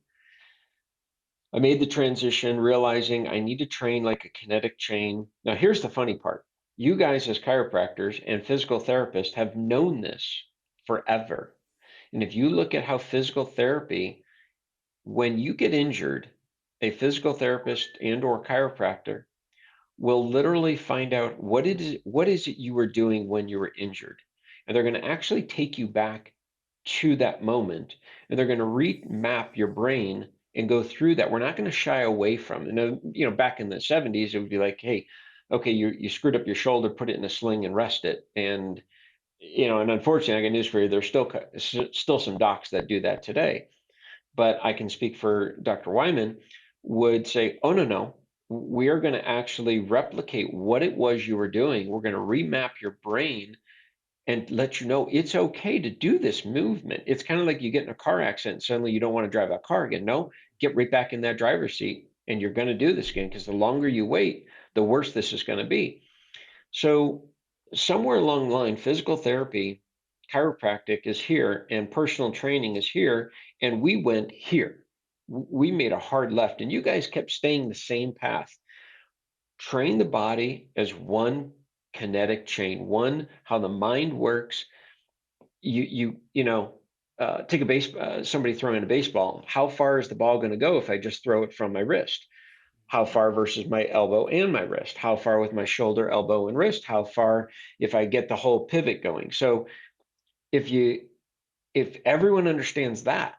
I made the transition realizing I need to train like a kinetic chain. Now, here's the funny part. You guys, as chiropractors and physical therapists, have known this forever. And if you look at how physical therapy, when you get injured, a physical therapist and or chiropractor will literally find out what is it you were doing when you were injured. And they're going to actually take you back to that moment, and they're going to remap your brain and go through that. We're not going to shy away from it. And, back in the 70s, it would be like, hey, okay, you screwed up your shoulder, put it in a sling and rest it. And, and unfortunately, I got news for you, there's still some docs that do that today. But I can speak for Dr. Wyman, would say, oh, no, we are going to actually replicate what it was you were doing. We're going to remap your brain and let you know it's okay to do this movement. It's kind of like you get in a car accident and suddenly you don't want to drive that car again. No, get right back in that driver's seat and you're going to do this again, because the longer you wait, the worse this is going to be. So somewhere along the line, physical therapy, chiropractic is here and personal training is here, and we went here. We made a hard left, and you guys kept staying the same path. Train the body as one kinetic chain, one how the mind works. Take somebody throwing a baseball. How far is the ball going to go if I just throw it from my wrist? How far versus my elbow and my wrist? How far with my shoulder, elbow, and wrist? How far if I get the whole pivot going? So if everyone understands that,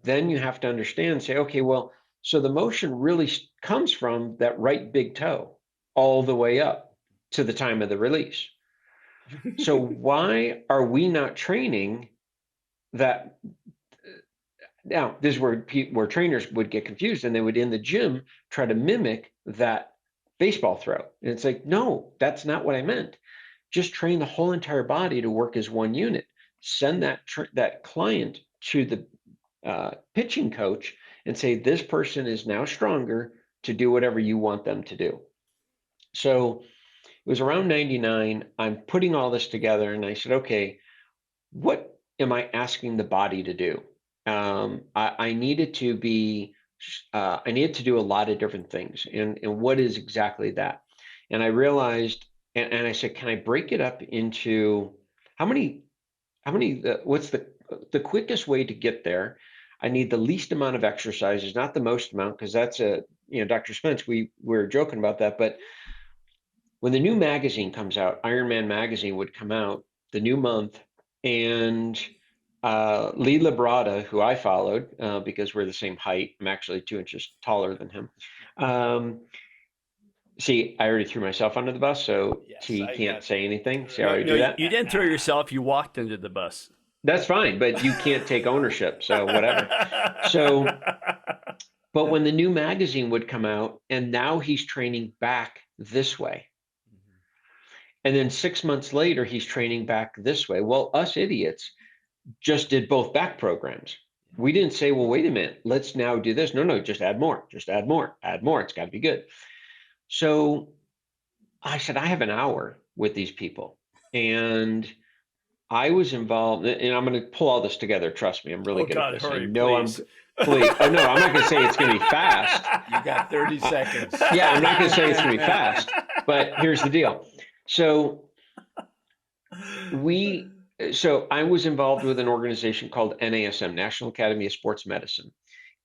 then you have to understand, say, okay, well, so the motion really comes from that right big toe all the way up to the time of the release. So why are we not training that? Now, this is where trainers would get confused, and they would, in the gym, try to mimic that baseball throw. And it's like, no, that's not what I meant. Just train the whole entire body to work as one unit. Send that client to the pitching coach and say, this person is now stronger to do whatever you want them to do. So it was around 99. I'm putting all this together, and I said, okay, what am I asking the body to do? I needed to do a lot of different things, and what is exactly that? And I realized, and I said, can I break it up into what's the quickest way to get there? I need the least amount of exercises, not the most amount, because that's Dr. Spence, we were joking about that, but when the new magazine comes out, Ironman magazine would come out the new month, and Lee Labrada, who I followed because we're the same height, I'm actually 2 inches taller than him. See, I already threw myself under the bus, so Yes, he I can't got say you. anything. See how No, I no, do that? you didn't throw yourself. You walked under the bus. That's fine, but you can't take ownership, so whatever. So, but when the new magazine would come out, and now he's training back this way. And then 6 months later, he's training back this way. Well, us idiots just did both back programs. We didn't say, well, wait a minute, let's now do this. No, just add more, add more. It's got to be good. So I said, I have an hour with these people. And I was involved, and I'm going to pull all this together. Trust me, I'm really Oh good at God, this. I hurry, know please. please. Oh, no, I'm not going to say it's going to be fast. You got 30 seconds. Yeah, I'm not going to say it's going to be fast. But here's the deal. So I was involved with an organization called NASM, National Academy of Sports Medicine.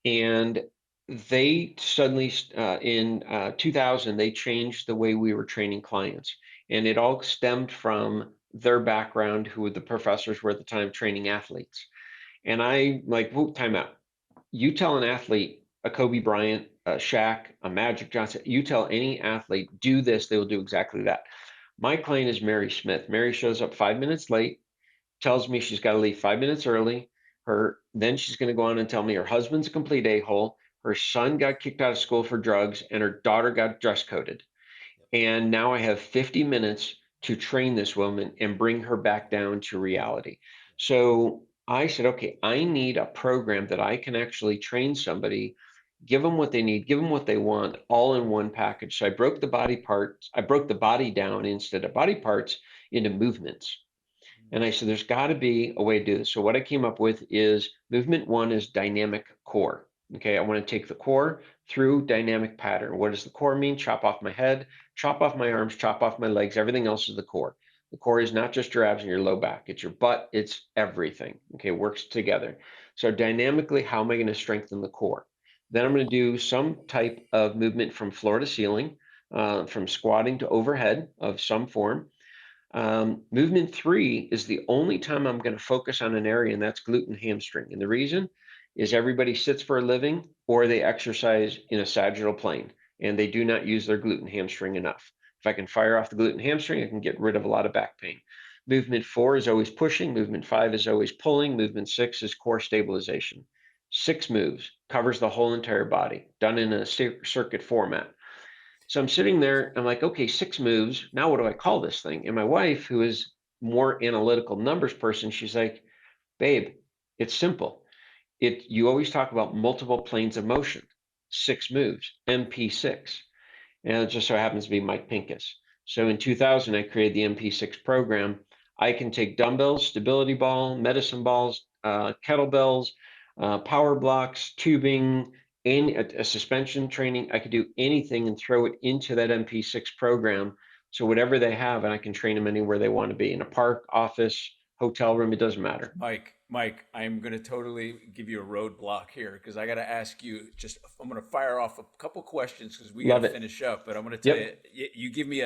And they suddenly, in 2000, they changed the way we were training clients. And it all stemmed from their background, who the professors were at the time training athletes. And I like, whoa, time out. You tell an athlete, a Kobe Bryant, a Shaq, a Magic Johnson, you tell any athlete, do this, they will do exactly that. My client is Mary Smith. Mary shows up 5 minutes late, tells me she's got to leave 5 minutes early. Then she's going to go on and tell me her husband's a complete a-hole, her son got kicked out of school for drugs, and her daughter got dress coded. And now I have 50 minutes to train this woman and bring her back down to reality. So I said, okay, I need a program that I can actually train somebody, give them what they need, give them what they want, all in one package. So I broke the body down, instead of body parts, into movements. And I said, there's got to be a way to do this. So what I came up with is movement one is dynamic core. Okay, I want to take the core through dynamic pattern. What does the core mean? Chop off my head, chop off my arms, chop off my legs. Everything else is the core. The core is not just your abs and your low back. It's your butt. It's everything. Okay, works together. So dynamically, how am I going to strengthen the core? Then I'm going to do some type of movement from floor to ceiling, from squatting to overhead of some form. Movement three is the only time I'm going to focus on an area, and that's glute and hamstring. And the reason is everybody sits for a living or they exercise in a sagittal plane and they do not use their gluten hamstring enough. If I can fire off the gluten hamstring, I can get rid of a lot of back pain. Movement 4 is always pushing. Movement 5 is always pulling. Movement 6 is core stabilization. 6 moves, covers the whole entire body, done in a circuit format. So I'm sitting there, I'm like, okay, 6 moves. Now what do I call this thing? And my wife, who is more analytical numbers person, she's like, babe, it's simple. You always talk about multiple planes of motion, 6 moves, MP6. And it just so happens to be Mike Pincus. So in 2000, I created the MP6 program. I can take dumbbells, stability ball, medicine balls, kettlebells, power blocks, tubing, a suspension training. I could do anything and throw it into that MP6 program. So whatever they have, and I can train them anywhere they want to be, in a park, office, hotel room, it doesn't matter. Mike, I'm going to totally give you a roadblock here because I got to ask you I'm going to fire off a couple questions because we got to finish up, but I'm going to tell you, you give me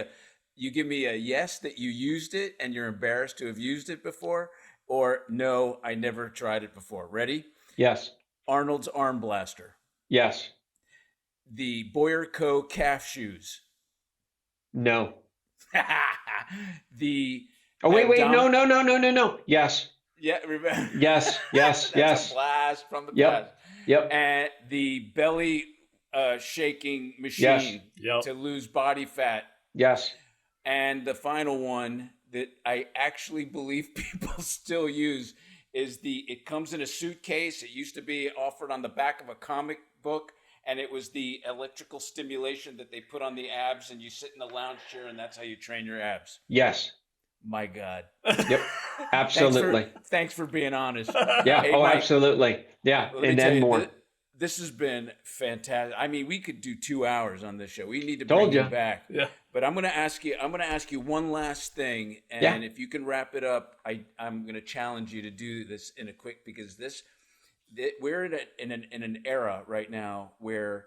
a yes that you used it and you're embarrassed to have used it before, or no, I never tried it before. Ready? Yes. Arnold's Arm Blaster. Yes. The Boyer Co. calf shoes. No. The Oh, wait, no. Yes. Yeah, remember? Yes. That's Yes. a blast from the Yep. past. Yep. And the belly shaking machine Yep. to lose body fat. Yes. And the final one that I actually believe people still use is it comes in a suitcase. It used to be offered on the back of a comic book, and it was the electrical stimulation that they put on the abs, and you sit in the lounge chair, and that's how you train your abs. Yes. My God. Yep. Absolutely. Thanks for being honest. Yeah. Hey, Oh, Mike, absolutely. Yeah. let me And tell then you, more. this has been fantastic. I mean, we could do 2 hours on this show. We need to Told bring you ya. back. Yeah. But I'm going to ask you one last thing, and if you can wrap it up, I'm going to challenge you to do this in a quick, because we're in an era right now where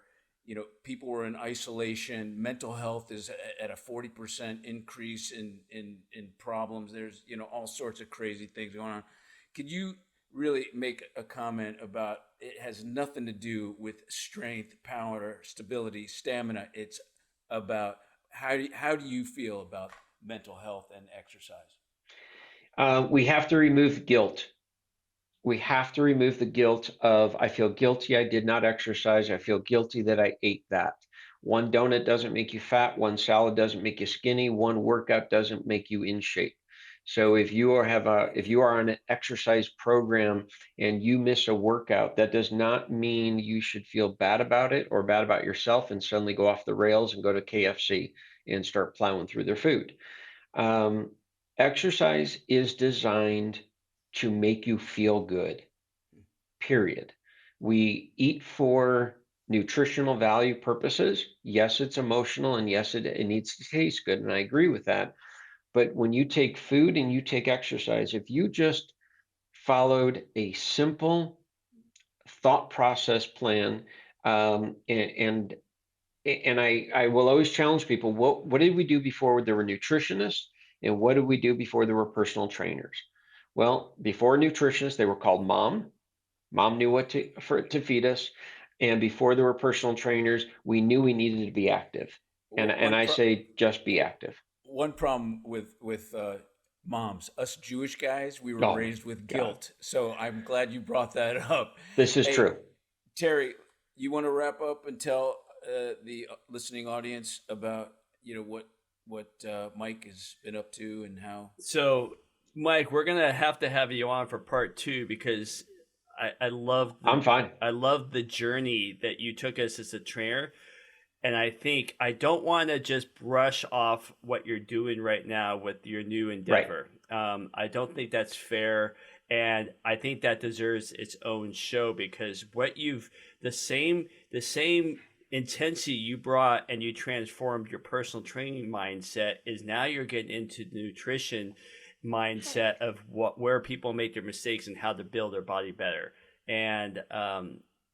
people were in isolation. Mental health is at a 40% increase in problems. There's all sorts of crazy things going on. Could you really make a comment about it? Has nothing to do with strength, power, stability, stamina. It's about how do you feel about mental health and exercise? We have to remove guilt. We have to remove the guilt of, I feel guilty I did not exercise. I feel guilty that I ate that. One donut doesn't make you fat. One salad doesn't make you skinny. One workout doesn't make you in shape. So if you are on an exercise program and you miss a workout, that does not mean you should feel bad about it or bad about yourself and suddenly go off the rails and go to KFC and start plowing through their food. Exercise is designed to make you feel good, period. We eat for nutritional value purposes. Yes, it's emotional, and yes, it needs to taste good, and I agree with that. But when you take food and you take exercise, if you just followed a simple thought process plan, and I will always challenge people, what did we do before there were nutritionists, and what did we do before there were personal trainers? Well, before nutritionists, they were called mom. Mom knew what to feed us, and before there were personal trainers, we knew we needed to be active. And I say just be active. One problem with moms, us Jewish guys, we were Oh, raised with God. guilt. So I'm glad you brought that up. This is Hey, true. Terry, you want to wrap up and tell the listening audience about what Mike has been up to and how? So, Mike, we're gonna have to have you on for part 2 because I love I'm fine. I love the journey that you took us as a trainer. And I think I don't want to just brush off what you're doing right now with your new endeavor. Right. I don't think that's fair. And I think that deserves its own show because the same intensity you brought and you transformed your personal training mindset is now you're getting into the nutrition mindset of where people make their mistakes and how to build their body better. And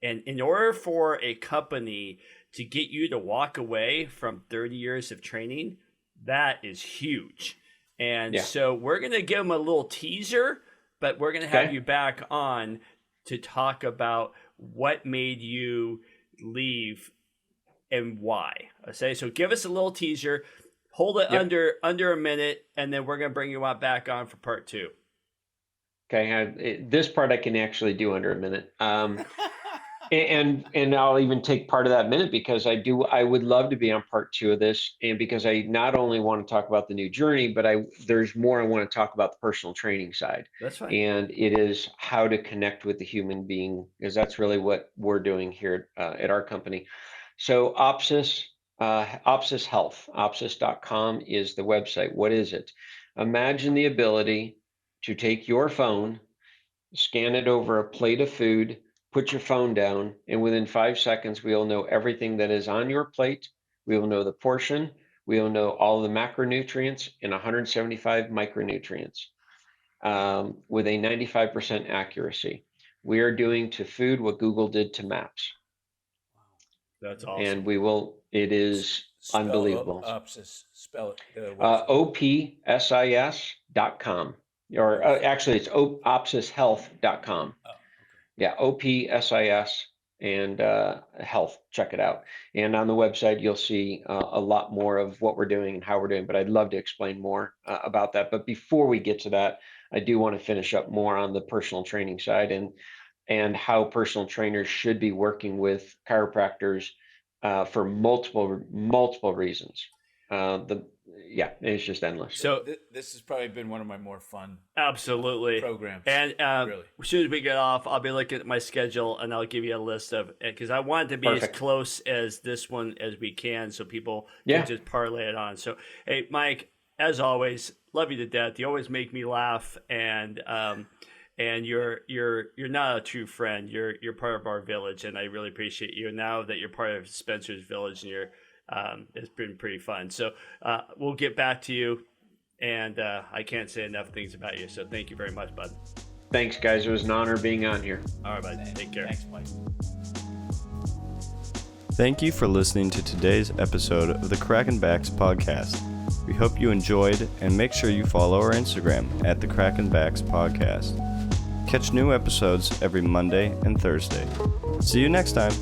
in order for a company to get you to walk away from 30 years of training, that is huge. And so we're going to give them a little teaser, but we're going to have you back on to talk about what made you leave and why. Okay, so give us a little teaser. Hold it under a minute, and then we're going to bring you back on for part 2. Okay, this part I can actually do under a minute. And I'll even take part of that minute because I would love to be on part 2 of this, and because I not only want to talk about the new journey, but there's more I want to talk about the personal training side. That's fine. And it is how to connect with the human being, because that's really what we're doing here at our company. So Opsis Health, opsis.com is the website. What is it? Imagine the ability to take your phone, scan it over a plate of food, put your phone down, and within 5 seconds, we'll know everything that is on your plate. We will know the portion. We will know all the macronutrients and 175 micronutrients with a 95% accuracy. We are doing to food what Google did to maps. That's awesome. And it is unbelievable. Spell it. OPSIS.com. Or actually, it's opsishealth.com. Oh, okay. Yeah, OPSIS and health. Check it out. And on the website, you'll see a lot more of what we're doing and how we're doing. But I'd love to explain more about that. But before we get to that, I do want to finish up more on the personal training side and how personal trainers should be working with chiropractors for multiple reasons. It's just endless. So this has probably been one of my more fun absolutely programs. And really. As soon as we get off, I'll be looking at my schedule and I'll give you a list of it because I want it to be Perfect. as close as this one as we can, so people can just parlay it on. So, hey, Mike, as always, love you to death. You always make me laugh, and you're not a true friend. You're part of our village, and I really appreciate you. And now that you're part of Spencer's village, and it's been pretty fun. So we'll get back to you, and I can't say enough things about you. So thank you very much, bud. Thanks, guys. It was an honor being on here. All right, bud. Take care. Thanks, Mike. Thank you for listening to today's episode of the Kraken Backs podcast. We hope you enjoyed, and make sure you follow our Instagram at the Kraken Backs podcast. Catch new episodes every Monday and Thursday. See you next time.